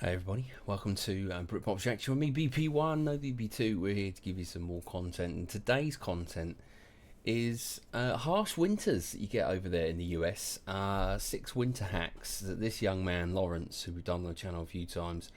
Hey everybody, welcome to Brit Reaction with me, BP1, no BP2. We're here to give you some more content, and today's content is harsh winters that you get over there in the US. 6 winter hacks that this young man, Lawrence, who we've done on the channel a few times,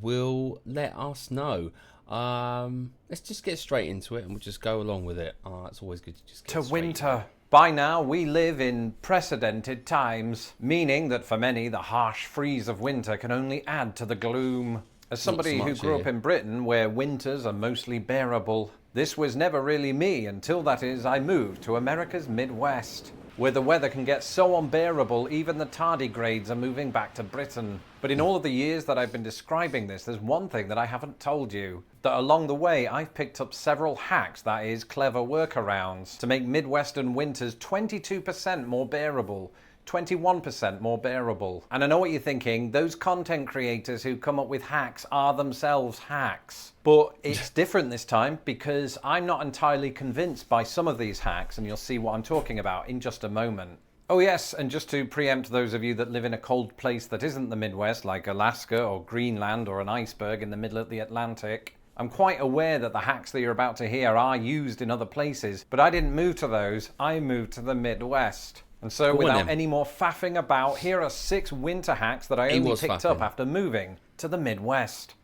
will let us know. Let's just get straight into it and we'll just go along with it. It's always good to just get straight winter. By now, we live in precedented times, meaning that for many, the harsh freeze of winter can only add to the gloom. As somebody who grew up in Britain, where winters are mostly bearable, this was never really me until, that is, I moved to America's Midwest, where the weather can get so unbearable even the tardigrades are moving back to Britain. But in all of the years that I've been describing this, there's one thing that I haven't told you. That along the way, I've picked up several hacks, that is, clever workarounds, to make Midwestern winters 22% more bearable. 21% more bearable. And I know what you're thinking, those content creators who come up with hacks are themselves hacks. But it's different this time because I'm not entirely convinced by some of these hacks, and you'll see what I'm talking about in just a moment. Oh yes, and just to preempt those of you that live in a cold place that isn't the Midwest, like Alaska or Greenland or an iceberg in the middle of the Atlantic, I'm quite aware that the hacks that you're about to hear are used in other places, but I didn't move to those, I moved to the Midwest. And so without any more faffing about, here are 6 winter hacks that I only picked up after moving to the Midwest.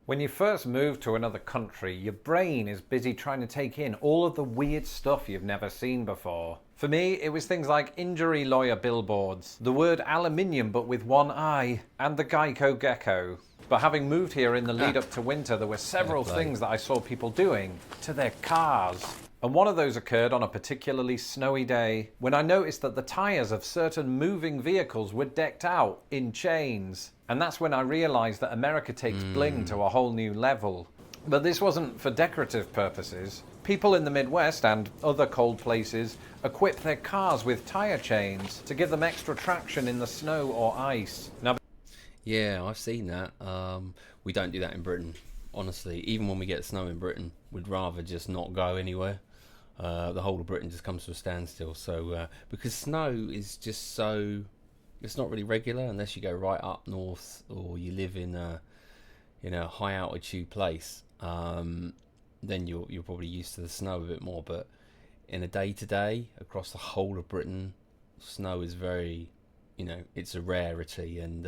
When you first move to another country, your brain is busy trying to take in all of the weird stuff you've never seen before. For me, it was things like injury lawyer billboards, the word aluminium but with one eye, and the Geico gecko. But having moved here in the lead up to winter, there were several things that I saw people doing to their cars. And one of those occurred on a particularly snowy day when I noticed that the tyres of certain moving vehicles were decked out in chains. And that's when I realised that America takes bling to a whole new level. But this wasn't for decorative purposes. People in the Midwest and other cold places equip their cars with tyre chains to give them extra traction in the snow or ice. Now, yeah, I've seen that. We don't do that in Britain, honestly. Even when we get snow in Britain, we'd rather just not go anywhere. The whole of Britain just comes to a standstill. So because snow is just so, it's not really regular unless you go right up north or you live in a high altitude place. Then you're probably used to the snow a bit more. But in a day to day across the whole of Britain, snow is very, it's a rarity. And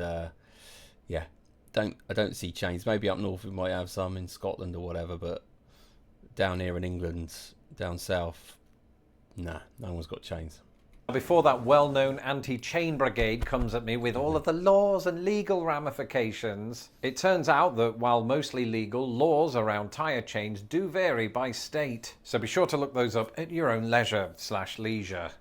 yeah, I don't see chains. Maybe up north we might have some in Scotland or whatever, but down here in England, down south, nah, no one's got chains. Before that well-known anti-chain brigade comes at me with all of the laws and legal ramifications, it turns out that while mostly legal, laws around tyre chains do vary by state. So be sure to look those up at your own leisure/leisure.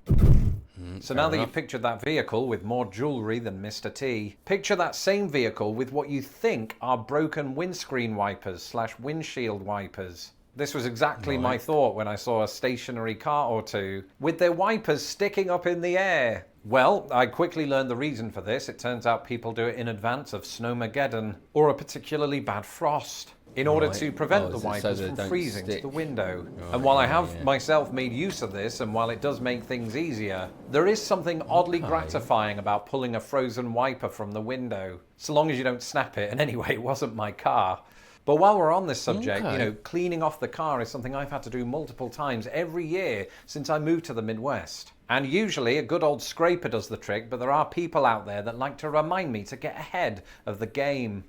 So now that you've pictured that vehicle with more jewellery than Mr. T, picture that same vehicle with what you think are broken windscreen wipers/windshield wipers. This was exactly my thought when I saw a stationary car or two with their wipers sticking up in the air. Well, I quickly learned the reason for this. It turns out people do it in advance of Snowmageddon or a particularly bad frost in order to prevent the wipers from freezing to the window. And while I have myself made use of this, and while it does make things easier, there is something oddly gratifying about pulling a frozen wiper from the window, so long as you don't snap it. And anyway, it wasn't my car. But while we're on this subject, cleaning off the car is something I've had to do multiple times every year since I moved to the Midwest. And usually a good old scraper does the trick, but there are people out there that like to remind me to get ahead of the game.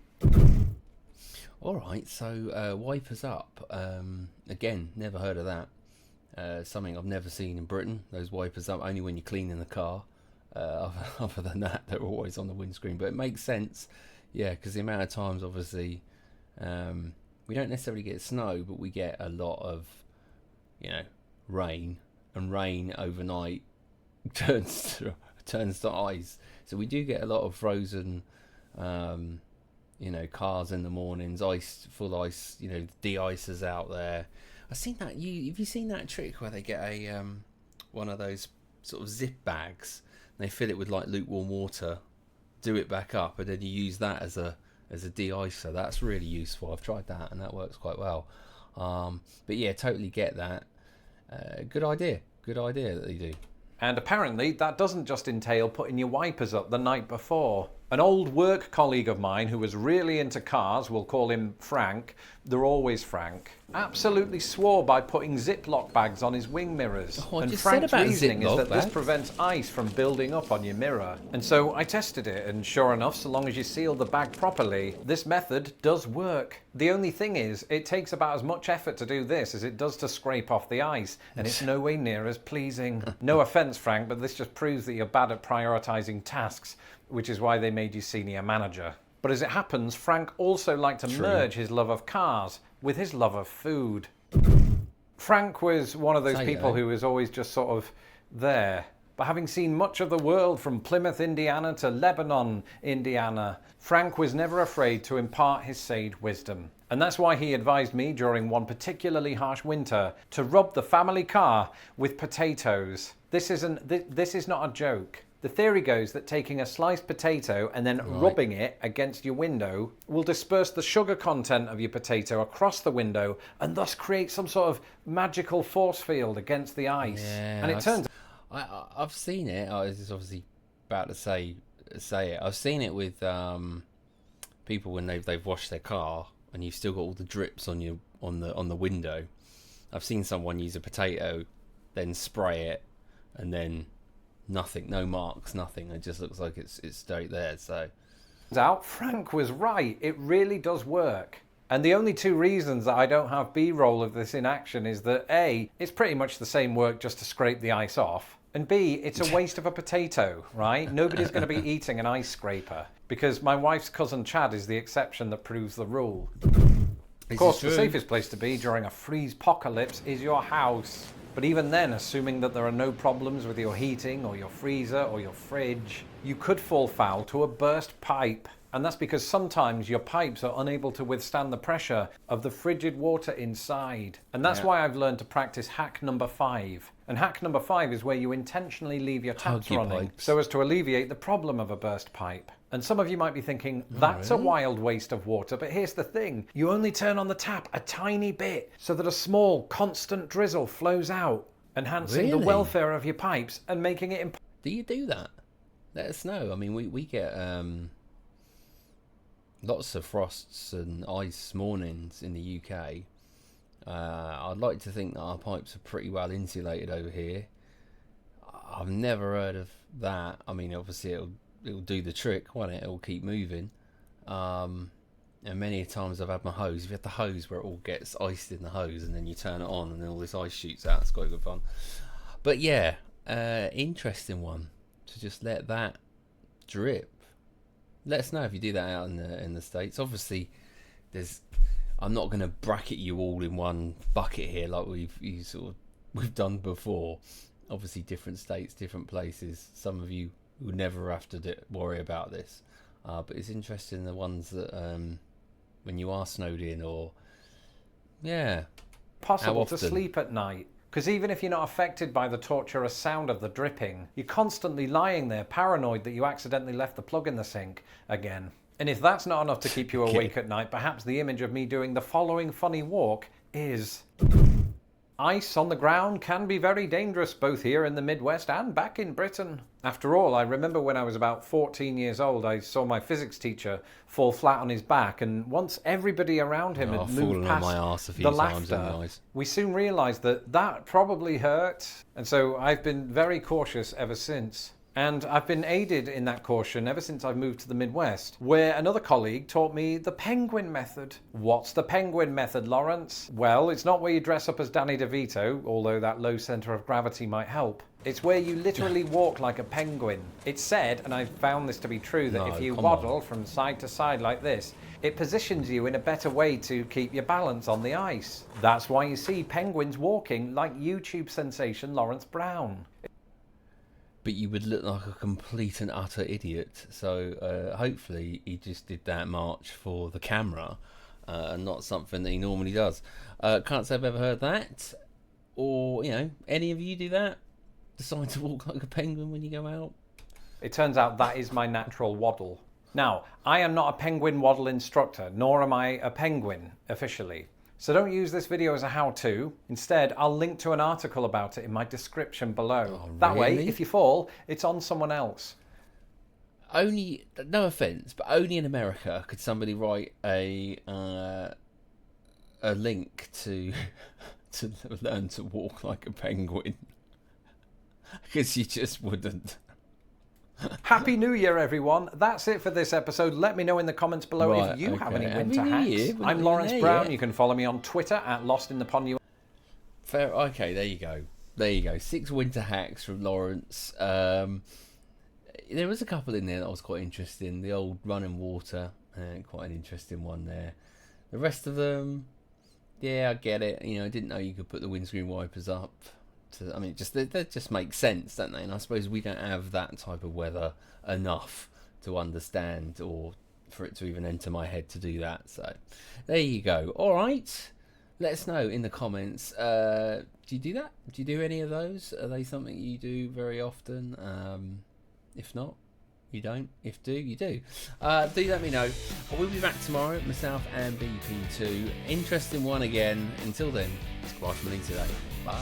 Alright, so wipers up. Again, never heard of that. Something I've never seen in Britain. Those wipers up only when you're cleaning the car. Other than that, they're always on the windscreen. But it makes sense, yeah, because the amount of times, obviously, we don't necessarily get snow, but we get a lot of, rain, and rain overnight turns to ice. So we do get a lot of frozen, cars in the mornings, full ice, de-icers out there. I've seen that. Have you seen that trick where they get a one of those sort of zip bags and they fill it with like lukewarm water, do it back up, and then you use that as a de-icer? That's really useful. I've tried that and that works quite well. But yeah, totally get that. Good idea that they do. And apparently that doesn't just entail putting your wipers up the night before. An old work colleague of mine who was really into cars, we'll call him Frank, they're always Frank, absolutely swore by putting Ziploc bags on his wing mirrors. Oh, and Frank's reasoning is that this prevents ice from building up on your mirror. And so I tested it, and sure enough, so long as you seal the bag properly, this method does work. The only thing is, it takes about as much effort to do this as it does to scrape off the ice, and it's no way near as pleasing. No offense, Frank, but this just proves that you're bad at prioritizing tasks, which is why they made you senior manager. But as it happens, Frank also liked to merge his love of cars with his love of food. Frank was one of those people who was always just sort of there. But having seen much of the world from Plymouth, Indiana to Lebanon, Indiana, Frank was never afraid to impart his sage wisdom. And that's why he advised me during one particularly harsh winter to rub the family car with potatoes. This is not a joke. The theory goes that taking a sliced potato and then rubbing it against your window will disperse the sugar content of your potato across the window and thus create some sort of magical force field against the ice. Yeah, and it turns I've seen it. I was obviously about to say it. I've seen it with people when they've washed their car and you've still got all the drips on the window. I've seen someone use a potato, then spray it, and then nothing, no marks, nothing. It just looks like it's straight there. So out, Frank was right. It really does work. And the only two reasons that I don't have B-roll of this in action is that A, it's pretty much the same work just to scrape the ice off. And B, it's a waste of a potato, right? Nobody's going to be eating an ice scraper because my wife's cousin Chad is the exception that proves the rule. Of course, the safest place to be during a freeze-pocalypse is your house. But even then, assuming that there are no problems with your heating or your freezer or your fridge, you could fall foul to a burst pipe. And that's because sometimes your pipes are unable to withstand the pressure of the frigid water inside. And that's why I've learned to practice hack number 5. And hack number 5 is where you intentionally leave your taps running so as to alleviate the problem of a burst pipe. And some of you might be thinking, that's a wild waste of water, but here's the thing. You only turn on the tap a tiny bit so that a small, constant drizzle flows out, enhancing the welfare of your pipes and making it impossible. Do you do that? Let us know. I mean, we get lots of frosts and ice mornings in the UK. I'd like to think that our pipes are pretty well insulated over here. I've never heard of that. I mean, obviously it'll do the trick, won't it? It'll keep moving. And many times I've had my hose. You've had the hose where it all gets iced in the hose and then you turn it on and then all this ice shoots out. It's quite good fun. But yeah, interesting one to just let that drip. Let us know if you do that out in the States. Obviously, I'm not going to bracket you all in one bucket here like we've done before. Obviously, different states, different places. Some of you will never have to worry about this, but it's interesting the ones that when you are snowed in or possible to sleep at night. Because even if you're not affected by the torturous sound of the dripping, you're constantly lying there paranoid that you accidentally left the plug in the sink again. And if that's not enough to keep you awake at night, perhaps the image of me doing the following funny walk is... Ice on the ground can be very dangerous both here in the Midwest and back in Britain. After all, I remember when I was about 14 years old, I saw my physics teacher fall flat on his back, and once everybody around him had moved past the laughter, we soon realised that probably hurt. And so I've been very cautious ever since. And I've been aided in that caution ever since I've moved to the Midwest, where another colleague taught me the penguin method. What's the penguin method, Lawrence? Well, it's not where you dress up as Danny DeVito, although that low centre of gravity might help. It's where you literally walk like a penguin. It's said, and I've found this to be true, that if you waddle from side to side like this, it positions you in a better way to keep your balance on the ice. That's why you see penguins walking like YouTube sensation Lawrence Brown. But you would look like a complete and utter idiot. So hopefully he just did that march for the camera and not something that he normally does. Can't say I've ever heard that. Or, any of you do that? Decide to walk like a penguin when you go out? It turns out that is my natural waddle. Now, I am not a penguin waddle instructor, nor am I a penguin officially. So don't use this video as a how-to. Instead, I'll link to an article about it in my description below. Oh, really? That way, if you fall, it's on someone else. only, no offense, but only in America could somebody write a link to learn to walk like a penguin, because you just wouldn't. Happy New Year, everyone. That's it for this episode. Let me know in the comments below if you have any winter hacks. I'm Lawrence Brown. You can follow me on Twitter at LostInThePond. Fair. Okay, there you go. There you go. 6 winter hacks from Lawrence. There was a couple in there that was quite interesting. The old running water, quite an interesting one there. The rest of them, yeah, I get it. You know, I didn't know you could put the windscreen wipers up. I mean, they just make sense, don't they? And I suppose we don't have that type of weather enough to understand, or for it to even enter my head to do that. So there you go. All right, let us know in the comments. Do you do that? Do you do any of those? Are they something you do very often? If not, you don't. If do, you do. Do let me know. We'll be back tomorrow, myself and BP2. Interesting one again. Until then, squash me today. Bye.